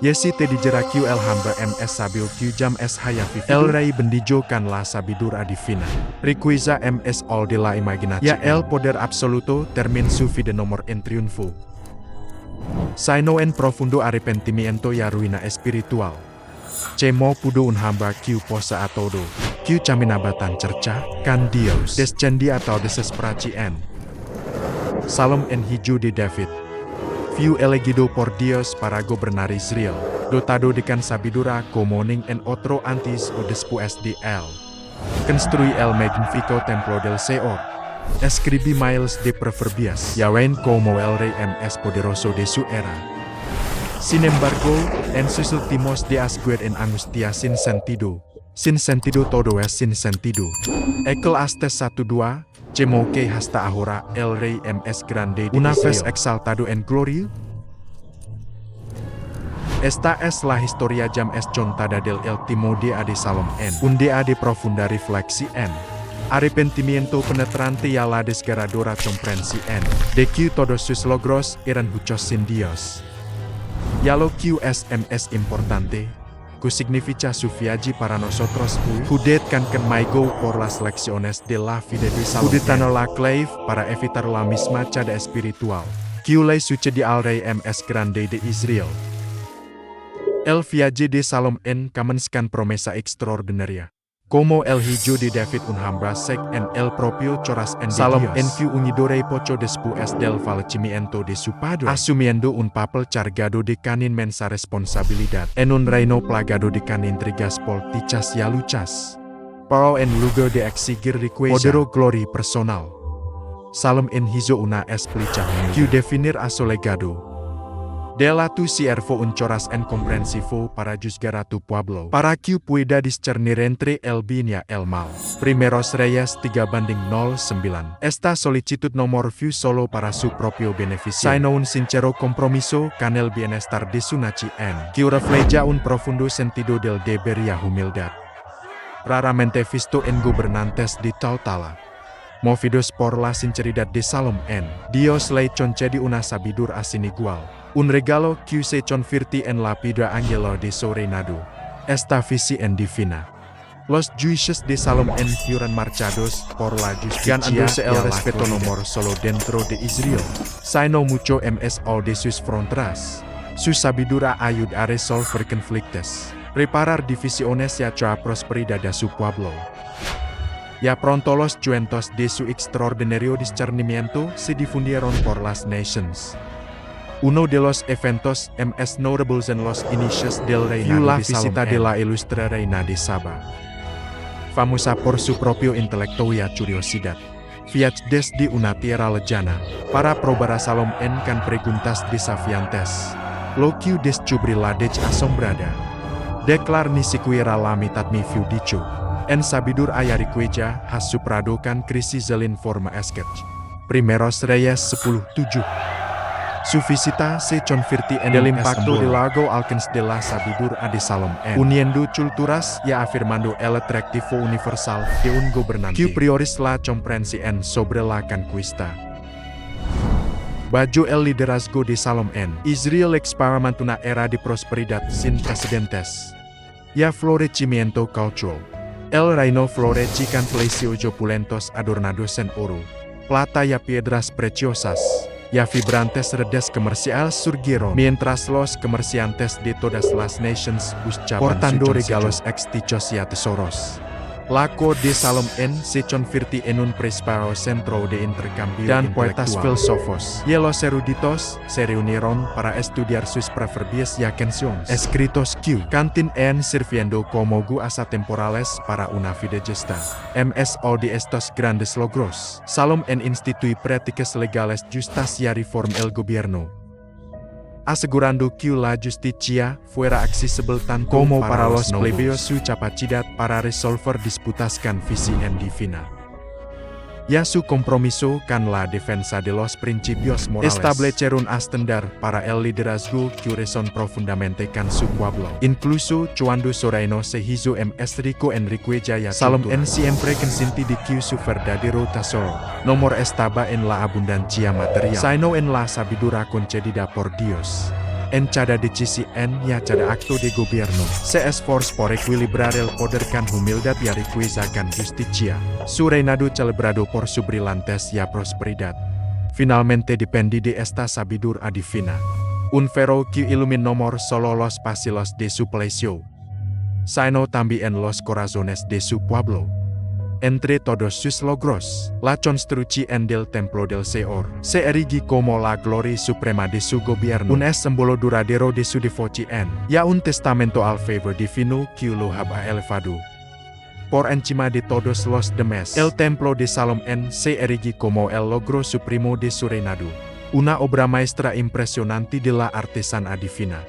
Yesi te dijera Q el hamba MS sabil Q jam S hayafi el rei bendijo kan la sabidur adivina. Riquiza MS all de la imaginación. Ya el poder absoluto termin su vida nomor en triunfo. Sino en profundo arrepentimiento y ruina espiritual. Cemo pudo un hamba Q posa a todo. Q caminabatan cerca, kan Dios descendi atau desesperaci en. Salom en hiju de David. Fiu elegido por Dios para gobernar Israel, dotado de sabidura como en otro antes o después de él. Construí el magnifico templo del Señor. Escribí miles de proverbias, ya ven como el rey más poderoso de su era. Sin embargo, en sus últimos días guard en angustia sin sentido. Sin sentido todo es sin sentido. Eclesiastes 1:2, Cemo que hasta ahora el rey es grande de una vez exaltado en gloria. Esta es la historia jam es contada del último día de Salom en un día de profunda refleksi en arrepentimiento penetrante y la desgarradora comprensi en de que todos sus logros eran hechos sin Dios. Ya lo que es importante, que significa su viaje para nosotros hoy, kan maigo por las lecciones de la vida de Salom. Hudetano la clave para evitar la misma cada espiritual. Que le sucede al rey MS grande de Israel. El viaje de Salom en comenzcan promesa extraordinaria. Como el hijo de David un hamba sec en el propio corazón de Salom en que unidore poco después del fallecimiento de su padre, asumiendo un papel cargado de inmensa responsabilidad en un reino plagado de intrigas políticas y luchas. Pero en lugar de exigir riqueza o gloria personal, Salom en hizo una explicación que definir a su legado. De la tu siervo un coraz en comprensivo para juzgar a tu pueblo, para que pueda discernir entre el bien y el mal. Primeros Reyes 3:9. Esta solicitud nomor view solo para su propio beneficio, sino un sincero compromiso con el bienestar de su nación, que refleja un profundo sentido del deber y humildad. Raramente visto en gobernantes de tal tala. Movidos por la sinceridad de Salom en Dios le concede una sabiduría sin igual. Un regalo que se convierte en la piedra angelo de su reinado. Esta visi en divina. Los juicios de Salom en fueron marchados por la justicia ganándose el respeto nomor solo dentro de Israel. Sino mucho MSO de sus fronteras. Su sabiduría ayuda a resolver conflictos, reparar divisiones y traer prosperidad a su pueblo. Ya pronto los cuentos de su extraordinario discernimiento se difundieron por las nations. Uno de los eventos más notables en los inicios del reinado de Salom visita de la ilustre reina de Saba. Famosa por su propio intelecto y curiosidad. Viaj desde una tierra lejana, para probar a Salom con preguntas desafiantes. Lo que descubrí la dech asombrada. Declar ni siquiera la mitad mi fiu dicho. En sabidur ayariqueja has suprado kan crisis zelin forma sketch. Primeros Reyes 10:7. Su visita se convierte en el impacto de largo alcance de la sabiduría de Salom uniendo culturas y afirmando el atractivo universal de un gobernante que prioris la comprensión sobre la conquista. Bajo el liderazgo de Salom Israel experimenta una era de prosperidad sin precedentes y florecimiento cultural. El reino florece con palacios opulentos adornados en oro, plata y piedras preciosas. Y vibrantes redes comerciales surgieron, mientras los comerciantes de todas las nations buscaban portando regalos extichos y tesoros. La corte de Salom se convierte en un próspero centro de intercambio dan poetas filósofos y los eruditos se reunieron para estudiar sus proverbios y canciones escritos que continúan sirviendo como guías temporales para una vida justa. MSO de estos grandes logros, Salom instituye prácticas legales justas y reforma el gobierno, asegurando que la justicia fuera accesible tanto como para los plebeyos su capacidad para resolver disputas con visi en divina. Y su compromiso con la defensa de los principios morales establecieron estándar para el liderazgo que resonó profundamente con su pueblo. Incluso cuando su reino se hizo más rico en riqueza y Salom siempre consciente de que su verdadero tesoro nomor estaba en la abundancia material, sino en la sabiduría concedida por Dios. en cada decisi en ya cada acto de gobierno, se esforza por equilibrar el poder con humildad y riqueza con justicia. Su reinado celebrado por su brillantes y prosperidad. Finalmente depende de esta sabiduría divina. Un faro que ilumina solo los pasillos de su palacio, sino también los corazones de su pueblo. Entre todos sus logros, la construcción del templo del Señor se erige como la gloria suprema de su gobierno, un símbolo duradero de su devoción, y un testamento al favor divino que lo ha elevado. Por encima de todos los demás, el templo de Salomón se erige como el logro supremo de su reinado, una obra maestra impresionante de la artesana divina,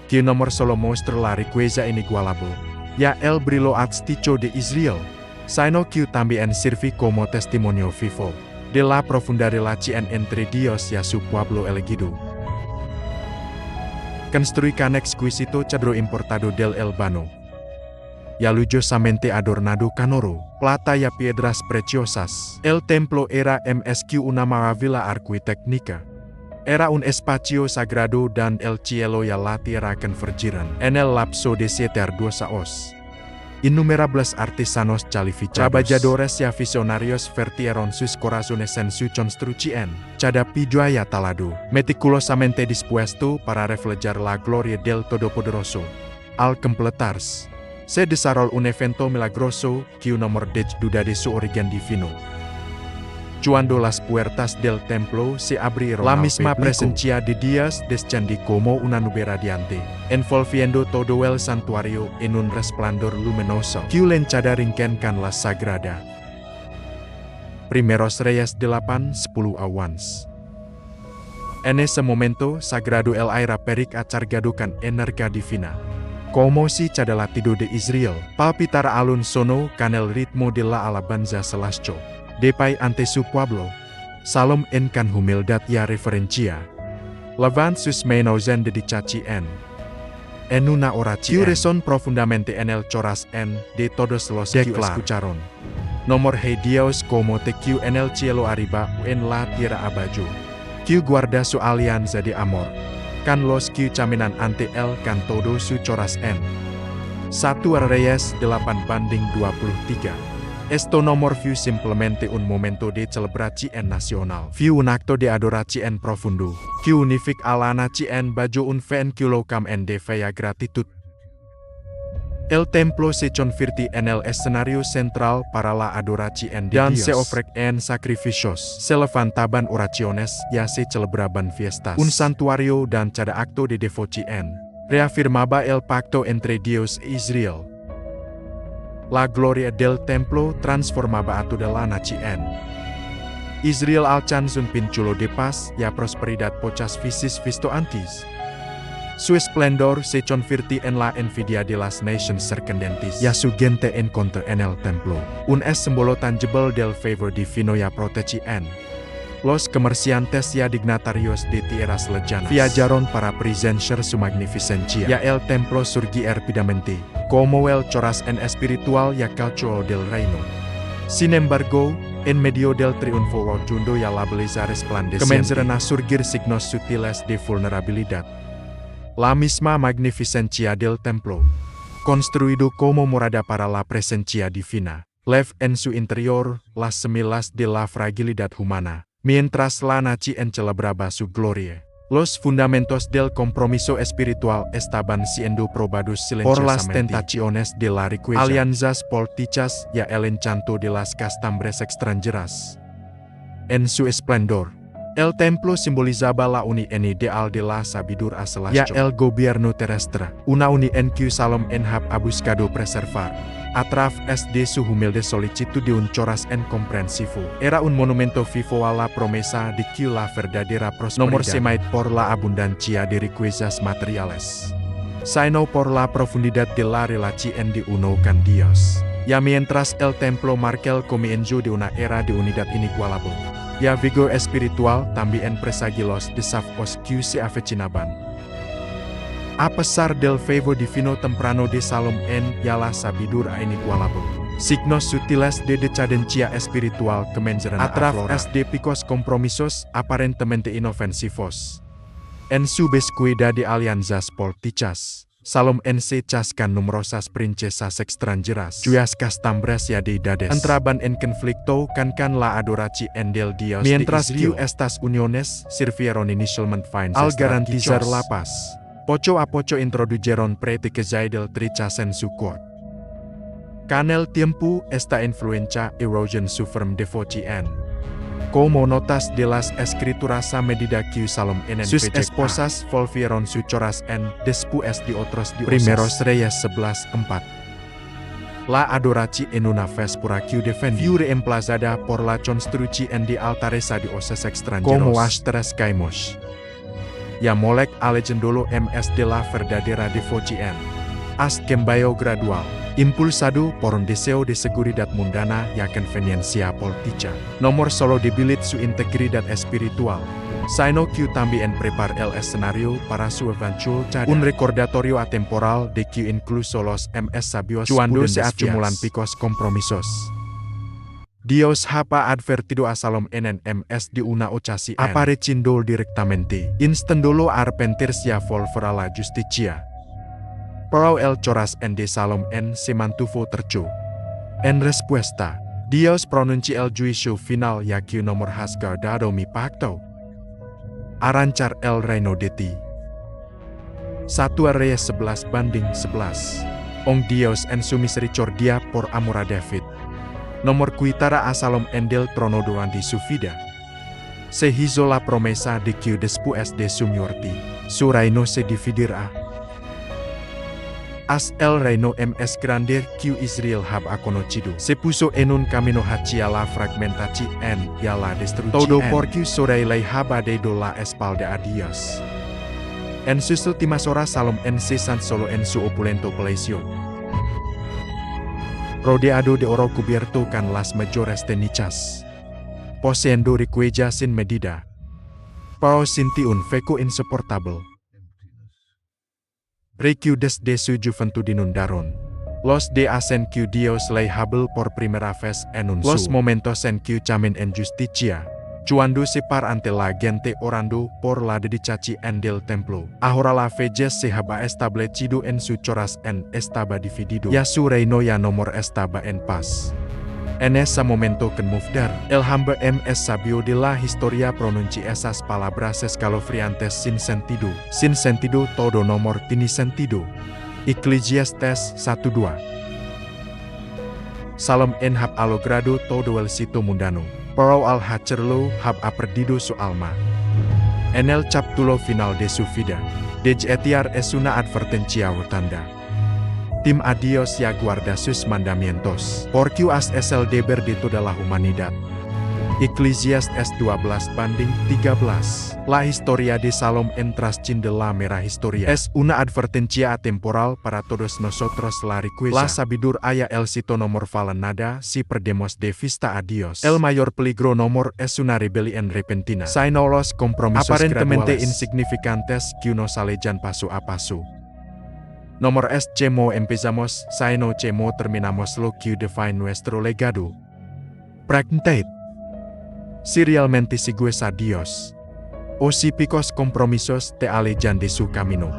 que no solo muestra la riqueza inigualable, ya el brillo artístico de Israel, sino que también sirve como testimonio vivo de la profunda relación entre Dios y su pueblo elegido. Construikan exquisito cedro importado del Líbano, y lujosamente adornado con oro, plata y piedras preciosas. El templo era una maravilla arquitectónica. Era un espacio sagrado dan el cielo y la tierra convergieron en el lapso de 2 años. Innumerables artesanos calificados, trabajadores y aficionarios vertieron sus corazones en su construcción, cada piedra y talado, meticulosamente dispuesto para reflejar la gloria del Todopoderoso. Al completarse, se desarrolló un evento milagroso que no mordech duda de su origen divino. Cuando las puertas del templo se abrieron, la misma presencia de Dios descendí como una nube radiante, envolviendo todo el santuario en un resplandor luminoso que encadenarkan la sagrada. Primeros Reyes 8:10 Awans. En ese momento sagrado el aire perik acargado con energía divina. Como si cada latido de Israel, palpitar alun sono con el ritmo de la alabanza celestial. Depai ante su pueblo, Salom con humildad y reverencia. Levant sus manos en dedicación. En una oración, rezón profundamente en el corazón de todos los que escucharon. Nomor hey Dios como te que en el cielo arriba en la tierra abajo. Que guarda su alianza de amor. Kan los que caminan ante él kan todo su corazón. 1 Reyes 8:23. Esto nomor view simplemente un momento de celebración nacional. View un acto de adoración profundo. Que unifica a la nación bajo un fen kilocam en de fea gratitud. El templo se convierte en el escenario central para la adoración de Dios. Dan se ofrecen sacrificios, se levantaban oraciones, ya se celebraban fiestas. Un santuario dan cada acto de devoción reafirmaba el pacto entre Dios e Israel. La gloria del templo transformaba a toda la nación. Israel alcanzó un pinchulo de paz y prosperidad pocas veces visto antes. Su esplendor se convirtió en la envidia de las naciones circundantes y su gente encontró en el templo un símbolo tangible del favor divino y protección. Los comerciantes y dignatarios de tierras lejanas viajaron para presenciar su magnificencia y el templo surgió rápidamente como el corazón espiritual y cultural del reino. Sin embargo, en medio del triunfo rotundo y la belleza resplandeciente, comenzaron a surgir signos sutiles de vulnerabilidad. La misma magnificencia del templo, construido como morada para la presencia divina, leve en su interior las semillas de la fragilidad humana. Mientras la nación celebraba su gloria, los fundamentos del compromiso espiritual estaban siendo probados silenciosamente por las tentaciones de la riqueza, alianzas políticas y el encanto de las costumbres extranjeras. En su esplendor, el templo simbolizaba la unión ideal de la sabiduría celestial y el gobierno terrestre, una unión que Salomón ha buscado preservar. A través de su humilde solicitud de un corazón comprensivo, era un monumento vivo a la promesa de que la verdadera prosperidad no se mide por la abundancia de riquezas materiales, sino por la profundidad de la relación de uno con Dios. Ya mientras el templo marca el comienzo de una era de unidad inigualable, ya vigor espiritual también presagía los desafíos que se avecinaban. A pesar del favor divino temprano de Salomón y la sabiduría inigualable, signos sutiles de decadencia espiritual comenzaron a través de picos compromisos aparentemente inofensivos. En su bescuida de alianzas políticas. Salom en se chascan numerosas princesas extranjeras, cuyas castambras ya deidades entraban en conflicto can la adoraci en del Dios mientras que estas uniones sirvieron inicialmente fins al garantizar la paz. Poco a poco introdujeron prácticas del trichas en su corte. Con el tiempo, esta influencia erosion su firme devoción. Como notas de las escrituras a medida que Salom en sus esposas volvieron sus choras en después de otros dioses. Primeros Reyes 11:4. La adoraci en una véspera que defendió reemplazada por la construcción de altares a dioses extranjeros. Como Ashtaras Caimos. Ya Molek alejandro ms de la verdadera devoción. As cambio gradual. Impulsado por un deseo de seguridad mundana y conveniencia política. Nomor solo debilit su integridad espiritual. Sino que también prepara el escenario para su eventual caída. Un recordatorio atemporal de que incluso los ms sabios cuando se acumulan picos compromisos. Dios ha advertido a Salom en ms de una ocasión. Apareciendo directamente. Instandolo arrepentirse volver a la justicia. Pero el choras en de Salom en se mantuvo terco. En respuesta, Dios pronuncia el juicio final ya que nomor has guardado mi pacto. Arrancar el reino de ti. 1 Reyes 11:11. Ong Dios en su misericordia por amor a David. Nomor cuitara a Salom en del trono durante su vida. Se hizo la promesa de que después de su muerte, su reino se dividirá. As el reino ms grande que Israel hab conocido se puso en un camino hacia la fragmentación y a la destrucción. Todo porque sobre le haba dado la espalda a Dios. En sus últimas horas Salom en cesan solo en su opulento palacio. Rodeado de oro cubierto con las mayores tenichas. Poseyendo riqueza sin medida. Pero sinti un feco insoportable. Recuerdos de su juventud inundaron. Los de hacen que Dios le habla por primera vez en un los momentos en que chamen en justicia. Cuando se par ante la gente orando por la dedicación del templo. Ahora la fe se haba establecido en su choras en estaba dividido. Ya su reino ya nomor estaba en paz. En ese momento conmovedor, el hamba ms sabio de la historia pronuncia esas palabras escalofriantes sin sentido. Sin sentido todo nomor tiene sentido. Eclesiastes 1:2. Salom en hab logrado todo el sitio mundano. Pero al hacerlo hab perdido su alma. En el capítulo final de su vida, Dejetiar es una advertencia tanda. Tim a Dios ya guarda sus mandamientos, porque es el deber de toda la humanidad. Eclesiastes 12:13. La historia de Salom en trasciende la mera historia. Es una advertencia atemporal para todos nosotros la riqueza. La sabiduría el sito nomor fala nada si perdemos de vista a Dios. El mayor peligro nomor es una rebelión repentina. Sino los compromisos aparentemente insignificantes que nos alejan paso a paso. Nomor es cómo empezamos, sino cómo terminamos lo que define nuestro legado. Pragmatic. Si realmente sigues a Dios, o si picos compromisos te alejan de su camino.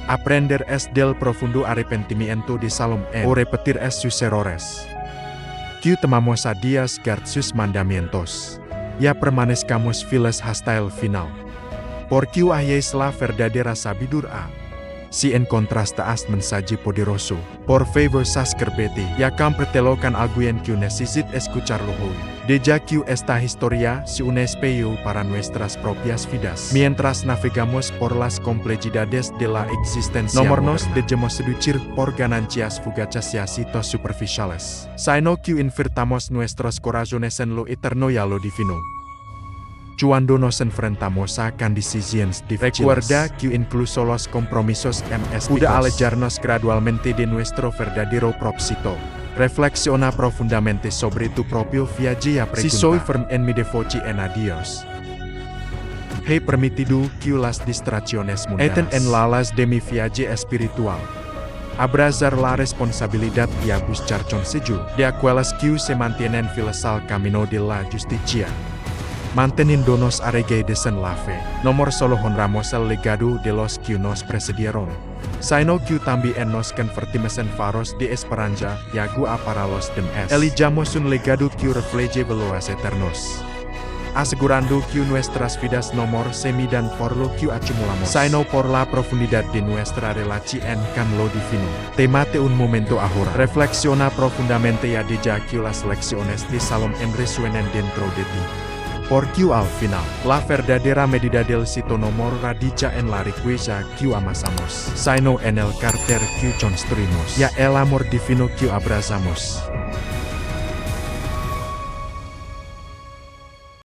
Aprender es del profundo arrepentimiento de Salom o repetir es sus errores. Que temamos a Dios guard sus mandamientos. Ya permanezcamos fieles hasta el final. Porque es la verdadera sabiduría. Si encontraste mensaje poderoso, por favor suscríbete, ya compartilokan alguien que necesite escucharlo hoy. Deja que esta historia sea un espejo para nuestras propias vidas. Mientras navegamos por las complejidades de la existencia nomor nos dejemos seducir por ganancias fugaces y asitos superficiales. Sino que invirtamos nuestros corazones en lo eterno y a lo divino. Cuando nos enfrentamos a condiciones difíciles, recuerda que incluso los compromisos ms pueden alejarnos gradualmente de nuestro verdadero propósito. Reflexiona profundamente sobre tu propio viaje y pregunta, si soy firme en mi devoción a Dios. He permitido que las distracciones mundanas en las de mi viaje espiritual. Abrazar la responsabilidad y buscar consejo de aquellos que se mantienen fieles al camino de la justicia. Manteniéndonos arregueidesen la fe. Nomor solo honramos el legado de los que nos precedieron. Sino que también nos convertimos en faros de esperanza, y agua para los demás. Elijamos un legado que refleje valores eternos, asegurando que nuestras vidas no se midan por lo que acumulamos, sino por la profundidad de nuestra relación con lo divino. Tómate un momento ahora. Reflexiona profundamente y deja que las lecciones de Salomón resuenen dentro de ti. Porque al final, la verdadera medida del sito nomor radica en la riqueza que amasamos, sino en el carácter que construimos, y el amor divino que abrazamos.